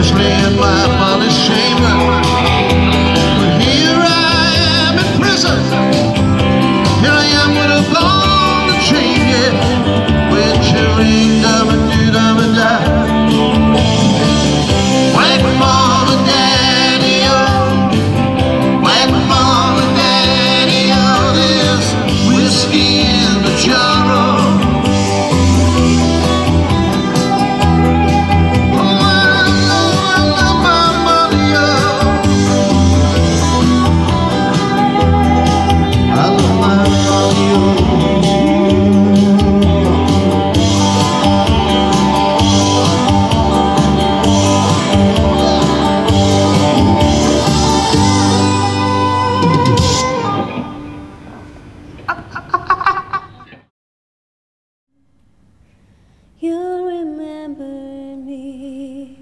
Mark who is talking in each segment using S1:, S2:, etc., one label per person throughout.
S1: especially in my polished chamber. But here I am in prison. Here I am with a ball and chain, yeah. With chewing gum and do-dum and da. Whack mom and daddy, oh. Whack mom and daddy, oh. There's whiskey in the jar, oh.
S2: You'll remember me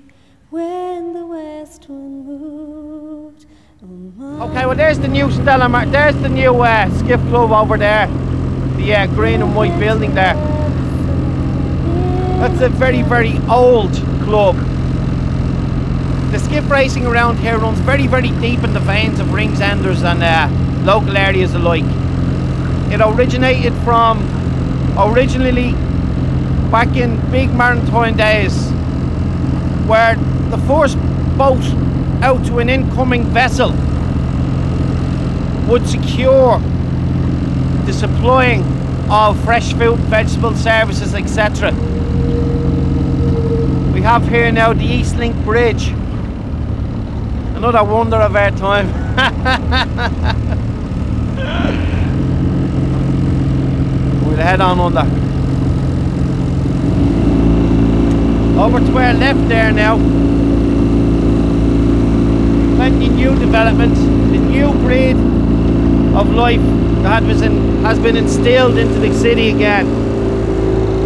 S2: when the west wind moved.
S3: Okay, well there's the new Stella there's the new skiff club over there. The green and white building there. That's a very, very old club. The skiff racing around here runs very, very deep in the veins of Ringsenders and local areas alike. It originated from, originally, back in big maritime days, where the first boat out to an incoming vessel would secure the supplying of fresh fruit, vegetable services, etc. We have here now the East Link Bridge, another wonder of our time. We'll head on under. Over to our left there now, plenty new development, the new breed of life that has been instilled into the city again.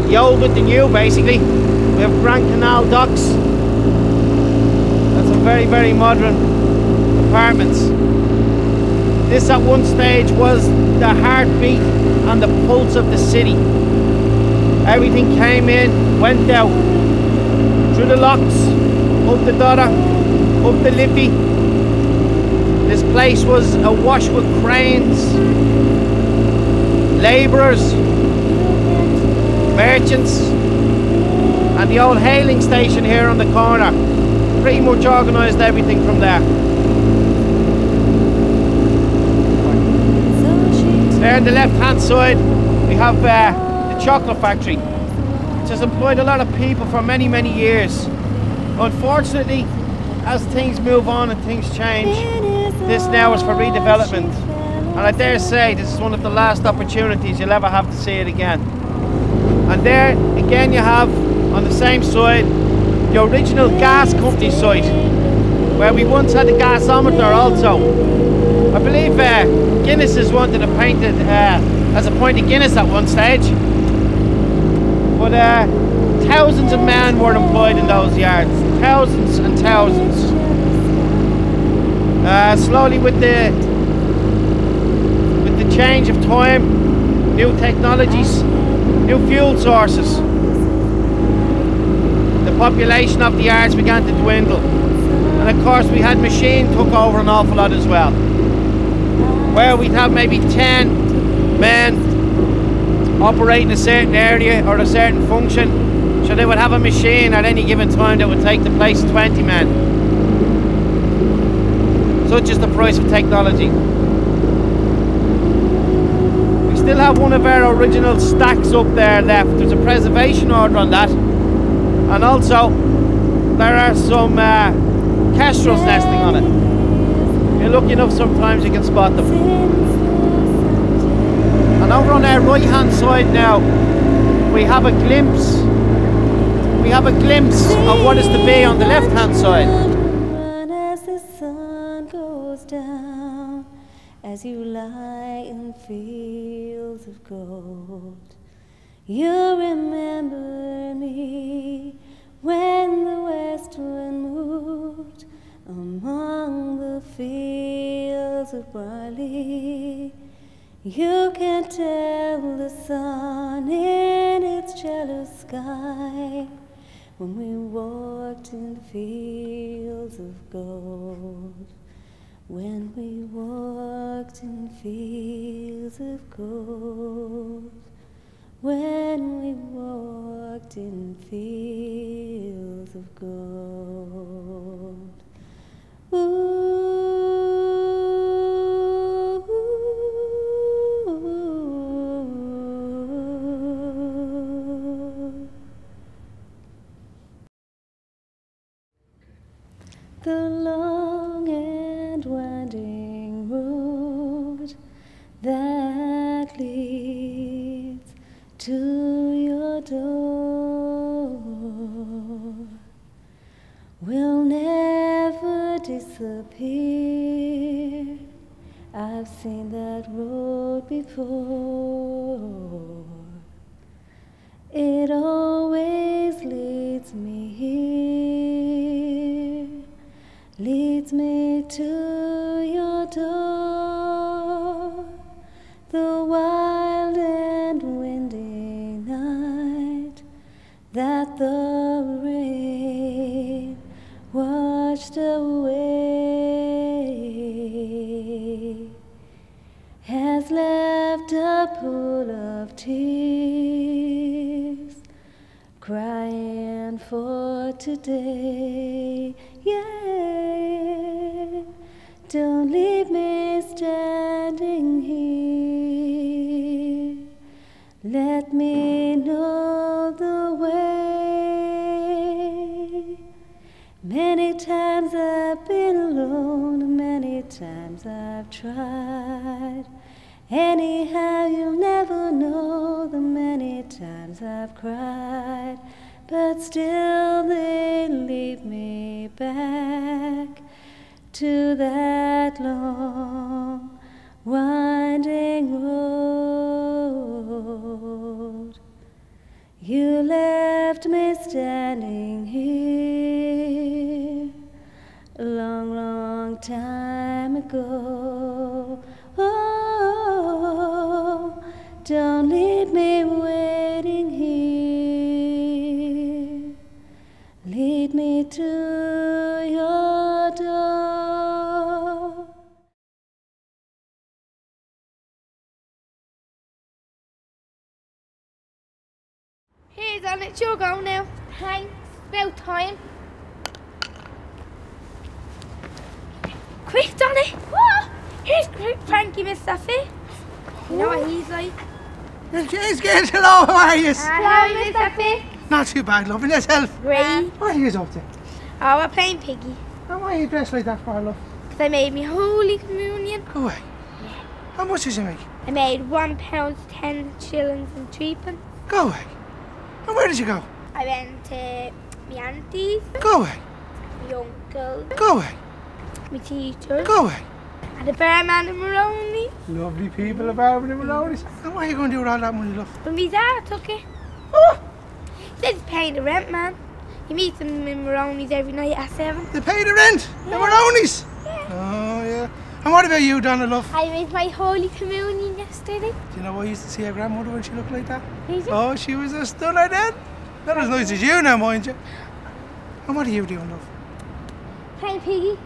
S3: The old with the new, basically. We have Grand Canal docks. That's some very, very modern apartments. This at one stage was the heartbeat and the pulse of the city. Everything came in, went out. Through the locks, up the Dodder, up the Liffey. This place was awash with cranes, labourers, merchants, and the old hailing station here on the corner. Pretty much organised everything from there. There on the left hand side we have the chocolate factory, which has employed a lot of people for many, many years. Unfortunately, as things move on and things change, this now is for redevelopment. And I dare say this is one of the last opportunities you'll ever have to see it again. And there, again, you have, on the same side, the original gas company site, where we once had a gasometer also. I believe Guinness has wanted to paint it as a point of Guinness at one stage. But thousands of men were employed in those yards, thousands and thousands. Slowly with the change of time, new technologies, new fuel sources, the population of the yards began to dwindle. And of course we had machine took over an awful lot as well, where we'd have maybe 10 men operating a certain area or a certain function, so they would have a machine at any given time that would take the place of 20 men. Such is the price of technology. We still have one of our original stacks up there left. There's a preservation order on that, and also there are some kestrels nesting on it. If you're lucky enough, sometimes you can spot them. And over on our right hand side now, we have a glimpse of what is to be on the left hand side.
S2: As the sun goes down, as you lie in fields of gold, you remember me when the west wind moved among the fields of barley. You can tell the sun in its jealous sky when we walked in the fields of gold. When we walked in fields of gold. When we walked in fields of gold. Ooh. The long and winding road that leads to your door will never disappear. I've seen that road before. It always leads me here, leads me to your door. The wild and windy night that the rain washed away has left a pool of tears, crying for today. Yeah, don't leave me standing here. Let me know the way. Many times I've been alone, many times I've tried. Anyhow, you'll never know the many times I've cried. But still they lead me back to that long, winding road. You left me standing here a long, long time ago. Oh, don't leave me waiting here. Lead me to your door.
S4: Here's on it, your go now. Thanks, about time. Quick, Donny. What? Here's Frankie, Miss Safi. You know what he's like?
S5: Jeez, girls, hello, how are you?
S4: Hello, Miss Safi.
S5: Not too bad, loving yourself.
S4: Great.
S5: What are you up to?
S4: Oh, we're playing Piggy.
S5: And why are you dressed like that for, love?
S4: Because I made me Holy Communion.
S5: Go away. How much did you make?
S4: I made £1, 10 shillings and 3p.
S5: Go away. And where did you go?
S4: I went to my aunties,
S5: Go away.
S4: my uncle,
S5: Go away.
S4: my teachers,
S5: Go away.
S4: and the barman in Maroney.
S5: Lovely people of Arbor and Maloney's. And what are you going to do with all that money, love?
S4: But my dad took it.
S5: Oh,
S4: He said he's paying the rent, man. He meets them in Maroney's every night at 7.
S5: they pay the rent.
S4: Yeah.
S5: The Maloney's.
S4: Yeah.
S5: Oh, yeah. And what about you, Donna, love?
S4: I made my Holy Communion yesterday.
S5: Do you know what I used to see her grandmother when she looked like that?
S4: Is it?
S5: Oh, she was a stunner then. Not as nice as you now, mind you. And what are you doing, love?
S4: Playing Piggy.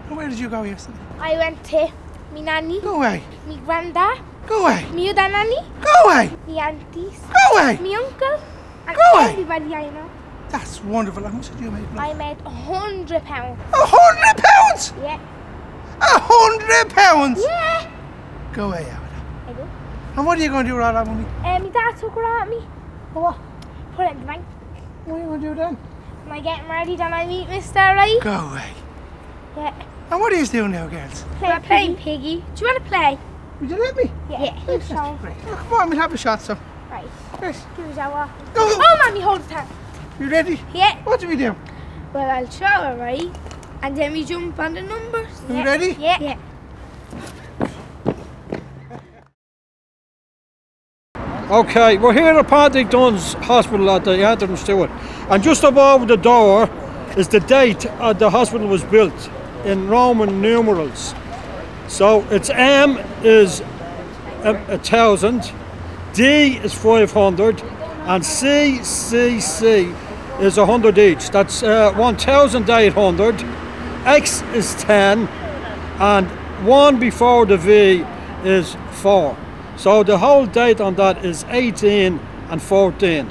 S5: And where did you go yesterday?
S4: I went to my nanny,
S5: Go away.
S4: my granddad,
S5: Go away.
S4: my other nanny,
S5: Go away.
S4: my aunties,
S5: Go away.
S4: my uncle, and
S5: Go away.
S4: everybody I know.
S5: That's wonderful. How much did you make, love?
S4: I made £100.
S5: £100?
S4: Yeah.
S5: £100?
S4: Yeah.
S5: Go away, Alda.
S4: I do.
S5: And what are you going to do with all that money?
S4: My dad took her at me.
S5: What?
S4: Put it in the bank.
S5: What are you going to do then?
S4: Am I getting ready? Then I meet Mr. Right?
S5: Go away.
S4: Yeah.
S5: And what are you doing now, girls?
S4: We're playing Piggy. Do you want to play?
S5: Would you let me?
S4: Yeah.
S5: That's
S4: So,
S5: great. Oh, come on, we'll have a shot, so.
S4: right.
S5: Yes.
S4: Give us our.
S5: Go.
S4: Oh, Mommy, hold the hand.
S5: You ready?
S4: Yeah.
S5: What do we do?
S4: Well, I'll show her, right? And then we jump on the numbers.
S5: You ready?
S4: Yeah. Yeah.
S6: Okay, we're here at Patrick Dunn's Hospital at the Antrim Stewart, and just above the door is the date the hospital was built in Roman numerals. So its M is 1,000, D is 500, and CCC is 100 each. That's 1,800. X is 10, and 1 before the V is 4. So the whole date on that is 18 and 14.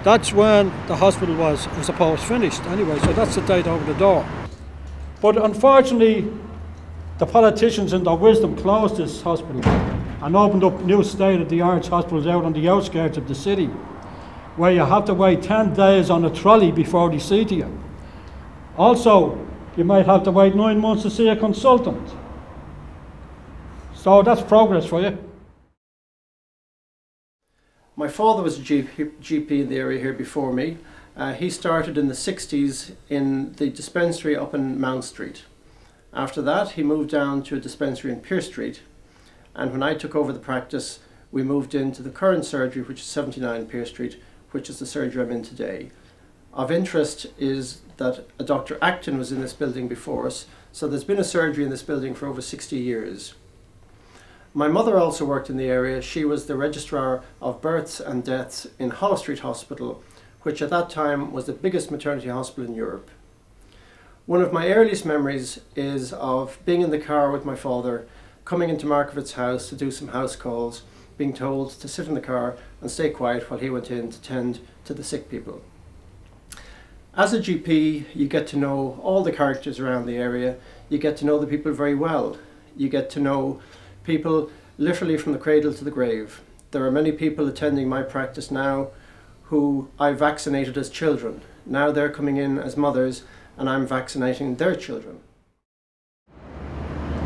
S6: That's when the hospital was, I suppose, finished anyway, so that's the date over the door. But unfortunately, the politicians in their wisdom closed this hospital and opened up new state-of-the-art hospitals out on the outskirts of the city, where you have to wait 10 days on a trolley before they see to you. Also, you might have to wait 9 months to see a consultant. So that's progress for you.
S7: My father was a GP in the area here before me. He started in the 60s in the dispensary up in Mount Street. After that, he moved down to a dispensary in Pearse Street. And when I took over the practice, we moved into the current surgery, which is 79 Pearse Street, which is the surgery I'm in today. Of interest is that a Dr. Acton was in this building before us, so there's been a surgery in this building for over 60 years. My mother also worked in the area. She was the registrar of births and deaths in Holles Street Hospital, which at that time was the biggest maternity hospital in Europe. One of my earliest memories is of being in the car with my father, coming into Markovit's house to do some house calls, being told to sit in the car and stay quiet while he went in to tend to the sick people. As a GP, you get to know all the characters around the area. You get to know the people very well. You get to know people literally from the cradle to the grave. There are many people attending my practice now who I vaccinated as children. Now they're coming in as mothers and I'm vaccinating their children.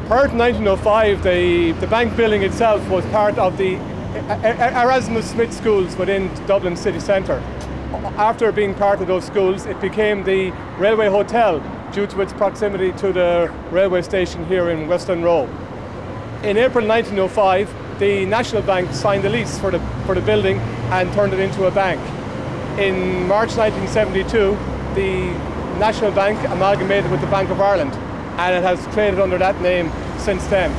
S8: Prior to 1905, the bank building itself was part of the Erasmus Smith schools within Dublin city centre. After being part of those schools, it became the Railway Hotel due to its proximity to the railway station here in Western Row. In April 1905, the National Bank signed a lease for the building and turned it into a bank. In March 1972, the National Bank amalgamated with the Bank of Ireland, and it has traded under that name since then.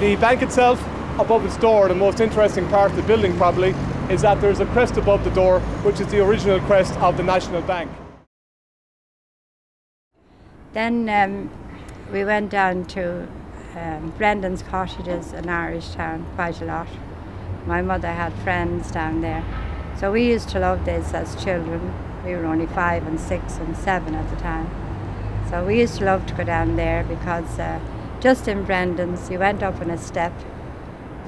S8: The bank itself, above its door, the most interesting part of the building probably, is that there's a crest above the door, which is the original crest of the National Bank.
S9: Then we went down to Brendan's Cottages in Irish Town quite a lot. My mother had friends down there. So we used to love this as children. We were only 5 and 6 and 7 at the time. So we used to love to go down there because just in Brendan's you went up on a step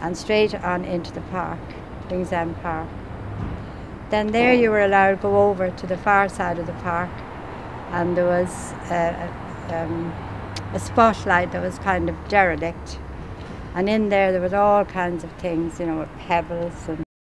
S9: and straight on into the park, King's End Park. Then there you were allowed to go over to the far side of the park, and there was a spotlight that was kind of derelict, and in there was all kinds of things, you know, pebbles and